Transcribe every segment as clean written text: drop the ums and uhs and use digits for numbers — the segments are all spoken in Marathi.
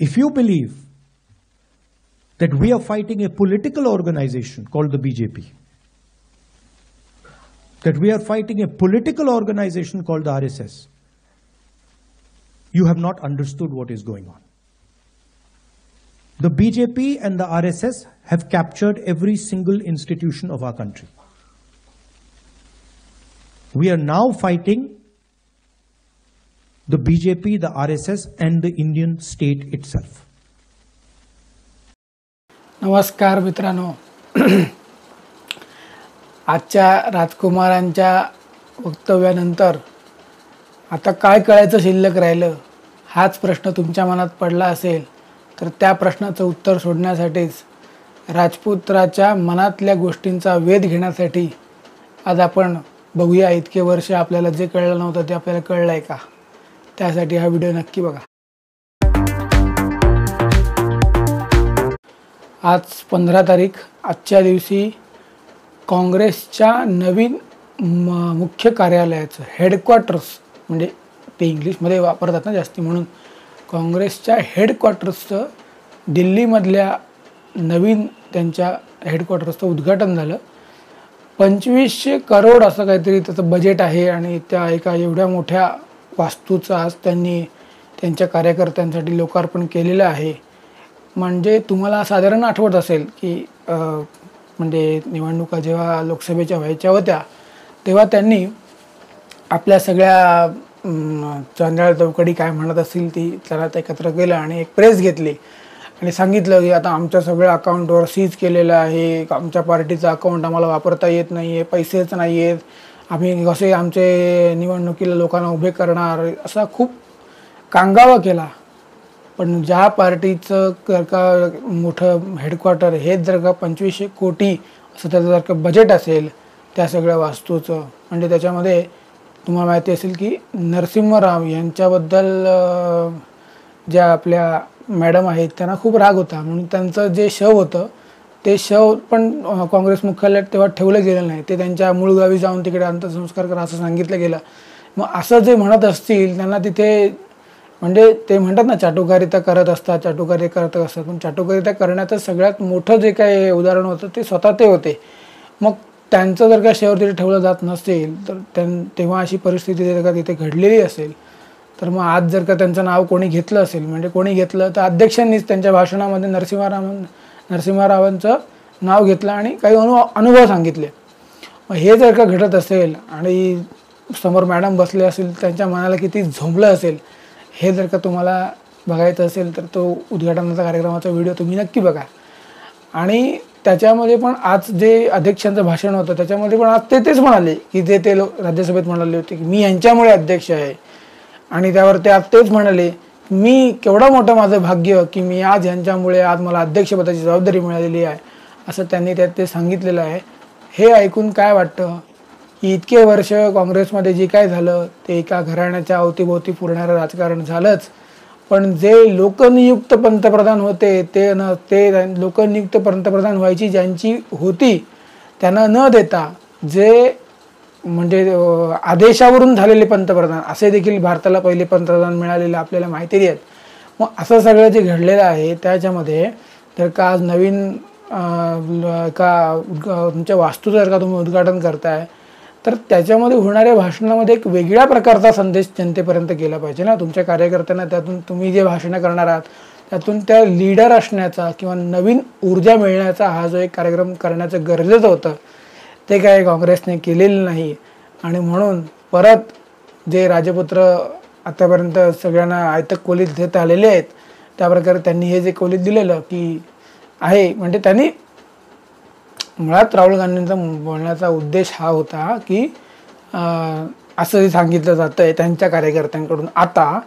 If you believe that we are fighting a political organization called the BJP, that we are fighting a political organization called the RSS, you have not understood what is going on. The BJP and the RSS have captured every single institution of our country. We are now fighting the BJP, the RSS and the Indian state itself. नमस्कार मित्रांनो, आजच्या राजकुमारांच्या वक्तव्यानंतर आता काय कळायचं शिल्लक राहिलं हाच प्रश्न तुमच्या मनात पडला असेल तर त्या प्रश्नाचं उत्तर शोधण्यासाठीच राजपुत्राच्या मनातल्या गोष्टींचा वेध घेण्यासाठी आज आपण बघूया इतके वर्ष आपल्याला जे कळलं नव्हतं ते आपल्याला कळलंय का, त्यासाठी हा व्हिडिओ नक्की बघा। आज 15 तारीख, आजच्या दिवशी काँग्रेसच्या नवीन मुख्य कार्यालयाचं हेडक्वार्टर्स, म्हणजे ते इंग्लिशमध्ये वापरतात ना जास्ती, म्हणून काँग्रेसच्या हेडक्वार्टर्सचं दिल्लीमधल्या नवीन त्यांच्या हेडक्वार्टर्सचं उद्घाटन झालं। 2500 करोड असं काहीतरी त्याचं बजेट आहे आणि त्या एका एवढ्या मोठ्या वास्तूचं आज त्यांनी त्यांच्या कार्यकर्त्यांसाठी लोकार्पण केलेलं आहे। म्हणजे तुम्हाला साधारण आठवत असेल की म्हणजे निवडणुका जेव्हा लोकसभेच्या व्हायच्या होत्या तेव्हा त्यांनी आपल्या सगळ्या चांदळ चौकडी काय म्हणत असतील ती त्याला एकत्र केलं आणि एक प्रेस घेतली आणि सांगितलं की आता आमच्या सगळ्या अकाउंटवर सीज केलेलं आहे, आमच्या पार्टीचं अकाउंट आम्हाला वापरता येत नाही आहे, पैसेच नाही आहेत, आम्ही कसे आमचे निवडणुकीला लोकांना उभे करणार, असा खूप कांगावा केला। पण ज्या पार्टीचं जर का मोठं हेडक्वार्टर हेच जर का 2500 कोटी असं त्याचं जर का बजेट असेल त्या सगळ्या वास्तूचं, म्हणजे त्याच्यामध्ये तुम्हाला माहिती असेल की नरसिंहराव यांच्याबद्दल ज्या आपल्या मॅडम आहेत त्यांना खूप राग होता, म्हणून त्यांचं जे शव होतं ते शव पण काँग्रेस मुख्यालयात तेव्हा ठेवलं गेलं नाही, ते त्यांच्या मूळ गावी जाऊन तिकडे अंत्यसंस्कार करा असं सांगितलं गेलं। मग असं जे म्हणत असतील त्यांना तिथे, म्हणजे ते म्हणतात ना चाटुकारिता करत असतात, चाटुकार्य करत असतात, पण चाटुकारिता करण्याचं सगळ्यात मोठं जे काही उदाहरण होतं ते स्वतः ते होते। मग त्यांचं जर का शव तिथे ठेवलं जात नसेल तर तेव्हा अशी परिस्थिती जर का तिथे घडलेली असेल तर मग आज जर का त्यांचं नाव कोणी घेतलं असेल, म्हणजे कोणी घेतलं तर अध्यक्षांनीच त्यांच्या भाषणामध्ये नरसिंहरावांचं नाव घेतलं आणि काही अनुभव सांगितले। मग हे जर का घडत असेल आणि समोर मॅडम बसले असेल त्यांच्या मनाला किती झोंबलं असेल हे जर का तुम्हाला बघायचं असेल तर तो उद्घाटनाचा कार्यक्रमाचा व्हिडिओ तुम्ही नक्की बघा। आणि त्याच्यामध्ये पण आज जे अध्यक्षांचं भाषण होतं त्याच्यामध्ये पण आज तेच म्हणाले की ते राज्यसभेत म्हणाले होते की मी यांच्यामुळे अध्यक्ष आहे, आणि त्यावर ते आज तेच म्हणाले मी केवढं मोठं माझं भाग्य की मी आज यांच्यामुळे आज मला अध्यक्षपदाची जबाबदारी मिळालेली आहे, असं त्यांनी त्यात ते सांगितलेलं आहे। हे ऐकून काय वाटतं की इतके वर्ष काँग्रेसमध्ये जे काय झालं ते एका घराण्याच्या अवतीभोवती फिरणारं राजकारण झालंच, पण जे लोकनियुक्त पंतप्रधान होते ते लोकनियुक्त पंतप्रधान व्हायची ज्यांची होती त्यांना न देता जे म्हणजे आदेशावरून झालेले पंतप्रधान असे देखील भारताला पहिले पंतप्रधान मिळालेले आपल्याला माहिती आहेत। मग असं सगळं जे घडलेलं आहे त्याच्यामध्ये जर का आज नवीन का तुमच्या वास्तूचं जर का तुम्ही उद्घाटन करताय तर त्याच्यामध्ये होणाऱ्या भाषणामध्ये एक वेगळ्या प्रकारचा संदेश जनतेपर्यंत गेला पाहिजे ना। तुमच्या कार्यकर्त्यांना त्यातून तुम्ही जे भाषणं करणार आहात त्यातून त्या लीडर असण्याचा किंवा नवीन ऊर्जा मिळण्याचा हा जो एक कार्यक्रम करण्याचं गरजेचं होतं ते काय काँग्रेसने केलेलं नाही। आणि म्हणून परत जे राजपुत्र आतापर्यंत सगळ्यांना आयतक कोलीत देत आलेले आहेत त्याप्रकारे त्यांनी हे जे कोलीत दिलेलं की आहे, म्हणजे त्यांनी मुळात राहुल गांधींचा बोलण्याचा उद्देश हा होता की असं सांगितलं जातं आहे त्यांच्या कार्यकर्त्यांकडून आता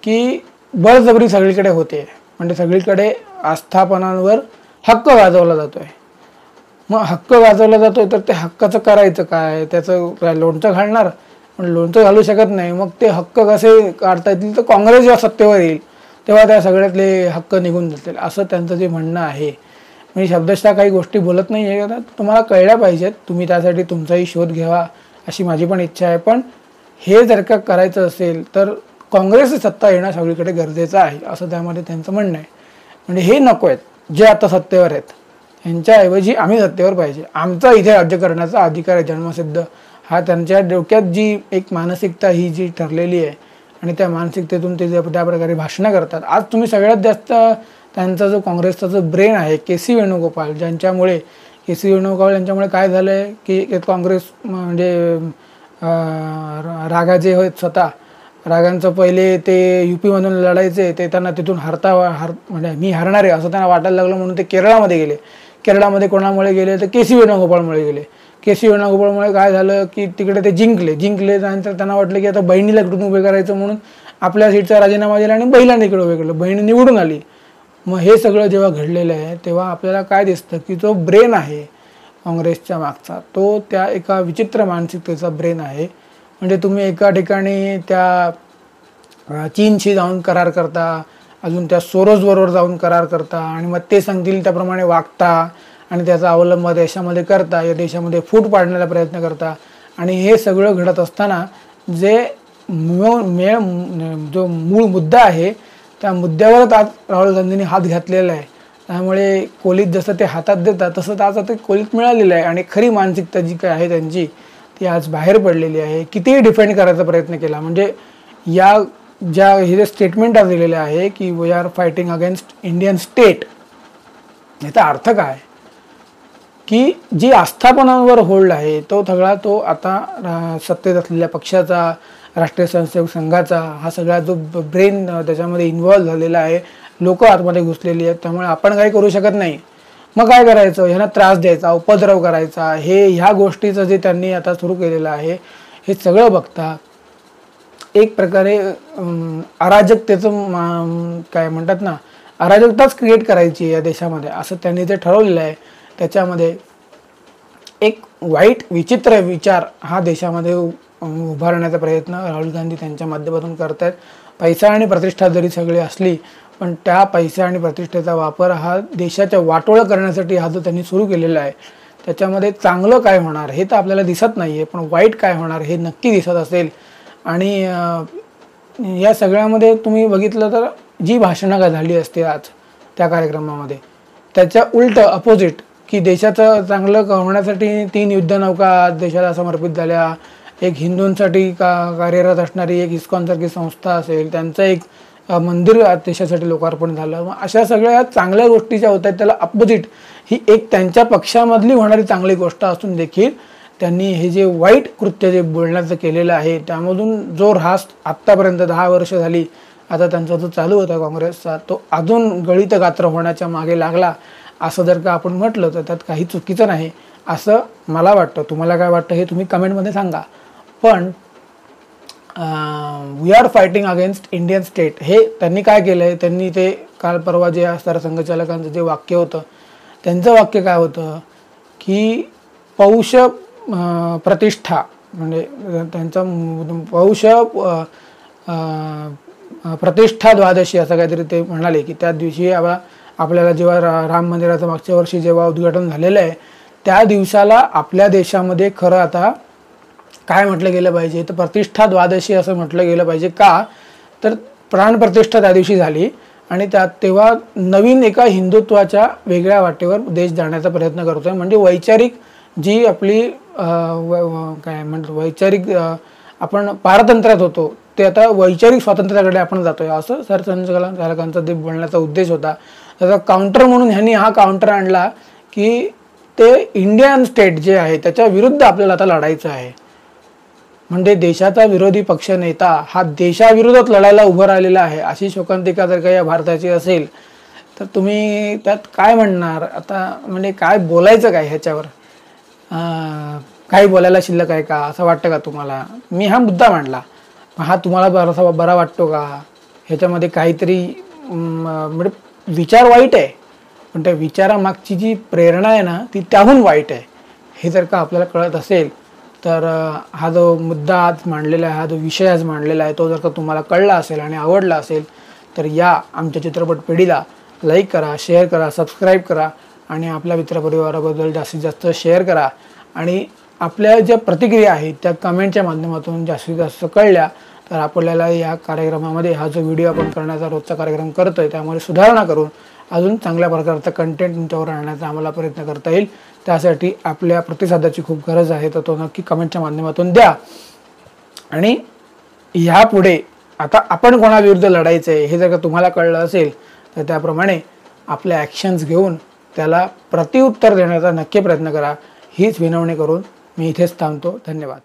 की बळजबरी सगळीकडे होते, म्हणजे सगळीकडे आस्थापनांवर हक्क गाजवला जातो आहे। मग हक्क गाजवला जातोय तर ते हक्काचं करायचं काय, त्याचं लोणचं घालणार, पण लोणचं घालू शकत नाही, मग ते हक्क कसे काढता येतील तर काँग्रेस जेव्हा सत्तेवर येईल तेव्हा त्या सगळ्यातले हक्क निघून जातील असं त्यांचं जे म्हणणं आहे। मी शब्दशः काही गोष्टी बोलत नाही आहे, तुम्हाला कळल्या पाहिजेत, तुम्ही त्यासाठी तुमचाही शोध घ्यावा अशी माझी पण इच्छा आहे। पण हे जर का करायचं असेल तर काँग्रेसची सत्ता येणं सगळीकडे गरजेचं आहे असं त्यामध्ये त्यांचं म्हणणं आहे. म्हणजे हे नको आहेत जे आता सत्तेवर आहेत, यांच्याऐवजी आम्ही सत्तेवर पाहिजे, आमचा इथे राज्य करण्याचा अधिकार आहे जन्मसिद्ध, हा त्यांच्या डोक्यात जी एक मानसिकता ही जी ठरलेली आहे आणि त्या मानसिकतेतून ते त्या प्रकारे भाषणं करतात. आज तुम्ही सगळ्यात जास्त त्यांचा जो काँग्रेसचा जो ब्रेन आहे के.सी. वेणुगोपाल, ज्यांच्यामुळे के.सी. वेणुगोपाल यांच्यामुळे काय झालं आहे की काँग्रेस म्हणजे रागाचे होत स्वतः, रागांचं पहिले ते UP-मधून लढायचे, ते त्यांना तिथून म्हणजे मी हरणार आहे असं त्यांना वाटायला लागलं म्हणून ते केरळामध्ये गेले. केरळामध्ये कोणामुळे गेले तर के.सी. वेणुगोपालमुळे गेले. के.सी. वेणुगोपालमुळे काय झालं की तिकडे ते जिंकले त्यानंतर त्यांना वाटलं की आता बहिणीला कुठून उभे करायचं म्हणून आपल्या सीटचा राजीनामा दिला आणि बहिणीला इकडे उभे केलं, बहीण निवडून आली. मग हे सगळं जेव्हा घडलेलं आहे तेव्हा आपल्याला काय दिसतं की जो ब्रेन आहे काँग्रेसच्या मागचा, तो त्या एका विचित्र मानसिकतेचा ब्रेन आहे. म्हणजे तुम्ही एका ठिकाणी त्या चीनशी जाऊन करार करता, अजून त्या सोरोसबरोबर जाऊन करार करता आणि मग ते सांगतील त्याप्रमाणे वागता आणि त्याचा अवलंब देशामध्ये करता, या देशामध्ये फूट पाडण्याचा प्रयत्न करता. आणि हे सगळं घडत असताना जे जो मूळ मुद्दा आहे त्या मुद्द्यावरच आज राहुल गांधींनी हात घातलेला आहे. त्यामुळे कोलीत जसं ते हातात देतात तसं आज ते कोलीत मिळालेलं आहे आणि खरी मानसिकता जी काय आहे त्यांची ती आज बाहेर पडलेली आहे. कितीही डिफेंड करायचा प्रयत्न केला, म्हणजे या हे जे स्टेटमेंट आज दिलेले आहे की we are fighting against Indian state, याचा अर्थ काय की जी आस्थापनांवर होल्ड आहे तो सगळा तो आता सत्तेत असलेल्या पक्षाचा, राष्ट्रीय स्वयंसेवक संघाचा, हा सगळा जो ब्रेन त्याच्यामध्ये इन्व्हॉल्व झालेला आहे, लोक आतमध्ये घुसलेली आहेत. त्यामुळे आपण काही करू शकत नाही. मग काय करायचं, ह्यांना त्रास द्यायचा, उपद्रव करायचा, ह्या गोष्टीचं जे त्यांनी आता सुरू केलेलं आहे हे सगळं बघता एक प्रकारे अराजकतेचं काय म्हणतात ना, अराजकताच क्रिएट करायची या देशामध्ये असं त्यांनी जे ठरवलेलं आहे. त्याच्यामध्ये एक वाईट विचित्र विचार हा देशामध्ये उभारण्याचा प्रयत्न राहुल गांधी त्यांच्या माध्यमातून करत आहेत. पैसा आणि प्रतिष्ठा जरी सगळी असली पण त्या पैसा आणि प्रतिष्ठेचा वापर हा देशाच्या वाटोळं करण्यासाठी हा जो त्यांनी सुरू केलेला आहे त्याच्यामध्ये चांगलं काय होणार हे तर आपल्याला दिसत नाही आहे, पण वाईट काय होणार हे नक्की दिसत असेल. आणि या सगळ्यामध्ये तुम्ही बघितलं तर जी भाषणं काय झाली असते आज त्या कार्यक्रमामध्ये त्याच्या उलट अपोजिट की देशाचं चांगलं होण्यासाठी 3 युद्धनौका देशाला समर्पित झाल्या, एक हिंदूंसाठी कार्यरत असणारी एक इस्कॉनसारखी संस्था असेल, त्यांचं एक मंदिर देशासाठी लोकार्पण झालं. मग अशा सगळ्या चांगल्या गोष्टी ज्या होत आहेत त्याला अपोजिट ही एक त्यांच्या पक्षामधली होणारी चांगली गोष्ट असून देखील त्यांनी हे जे वाईट कृत्य जे बोलण्याचं केलेलं आहे त्यामधून जो ऱ्हास आत्तापर्यंत 10 वर्ष झाली आता त्यांचा जो चालू होता काँग्रेसचा तो अजून गळीत गात्र होण्याच्या मागे लागला असं जर का आपण म्हटलं तर त्यात काही चुकीचं नाही असं मला वाटतं. तुम्हाला काय वाटतं हे तुम्ही कमेंटमध्ये सांगा. पण we are fighting against Indian state हे त्यांनी काय केलं आहे, त्यांनी ते काल परवा जे सरसंघचालकांचं जे वाक्य होतं त्यांचं वाक्य काय होतं की पौष प्रतिष्ठा, म्हणजे त्यांचं पौष प्रतिष्ठा द्वादशी असं काहीतरी ते म्हणाले की त्या दिवशी आपल्याला जेव्हा राम मंदिराचं मागच्या वर्षी जेव्हा उद्घाटन झालेलं आहे त्या दिवसाला आपल्या देशामध्ये खरं आता काय म्हटलं गेलं पाहिजे तर प्रतिष्ठा द्वादशी असं म्हटलं गेलं पाहिजे. का तर प्राणप्रतिष्ठा त्या दिवशी झाली आणि तेव्हा नवीन एका हिंदुत्वाच्या वेगळ्या वाटेवर देश जाण्याचा प्रयत्न करतोय. म्हणजे वैचारिक जी आपली काय म्हणतो वैचारिक आपण पारतंत्र्यात होतो ते आता वैचारिक स्वातंत्र्याकडे आपण जातोय असं सरसंघचालकांचा ते बोलण्याचा उद्देश होता. त्याचा काउंटर म्हणून ह्यांनी हा काउंटर आणला की ते इंडियन स्टेट जे आहे त्याच्या विरुद्ध आपल्याला आता लढायचं आहे. म्हणजे देशाचा विरोधी पक्ष नेता हा देशाविरोधात लढायला उभं राहिलेला आहे अशी शोकांतिका जर का या भारताची असेल तर तुम्ही त्यात काय म्हणणार आता, म्हणजे काय बोलायचं काय ह्याच्यावर, काही बोलायला शिल्लक आहे का असं वाटतं का तुम्हाला? मी हा मुद्दा मांडला, हा तुम्हाला बरा वाटतो का? ह्याच्यामध्ये काहीतरी म्हणजे विचार वाईट आहे पण त्या विचारामागची जी प्रेरणा आहे ना ती त्याहून वाईट आहे हे जर का आपल्याला कळत असेल तर हा जो मुद्दा आज मांडलेला आहे, हा जो विषय आज मांडलेला आहे तो जर का तुम्हाला कळला असेल आणि आवडला असेल तर या आमच्या चित्रपट पिढीला लाईक करा, शेअर करा, सबस्क्राईब करा आणि आपल्या मित्रपरिवाराबद्दल जास्तीत जास्त शेअर करा. आणि आपल्या ज्या प्रतिक्रिया आहेत त्या कमेंटच्या माध्यमातून जास्तीत जास्त कळल्या तर आपल्याला या कार्यक्रमामध्ये हा जो व्हिडिओ आपण करण्याचा रोजचा कार्यक्रम करतोय त्यामुळे सुधारणा करून अजून चांगल्या प्रकारचा कंटेंट तुमच्यावर आणण्याचा आम्हाला प्रयत्न करता येईल. त्यासाठी आपल्या प्रतिसादाची खूप गरज आहे, तर तो नक्की कमेंटच्या माध्यमातून द्या. आणि ह्यापुढे आता आपण कोणाविरुद्ध लढायचं आहे हे जर का तुम्हाला कळलं असेल तर त्याप्रमाणे आपल्या ॲक्शन्स घेऊन त्याला प्रत्युत्तर देण्याचा नक्की प्रयत्न करा. हीच विनवणी करून मी इथेच थांबतो. धन्यवाद.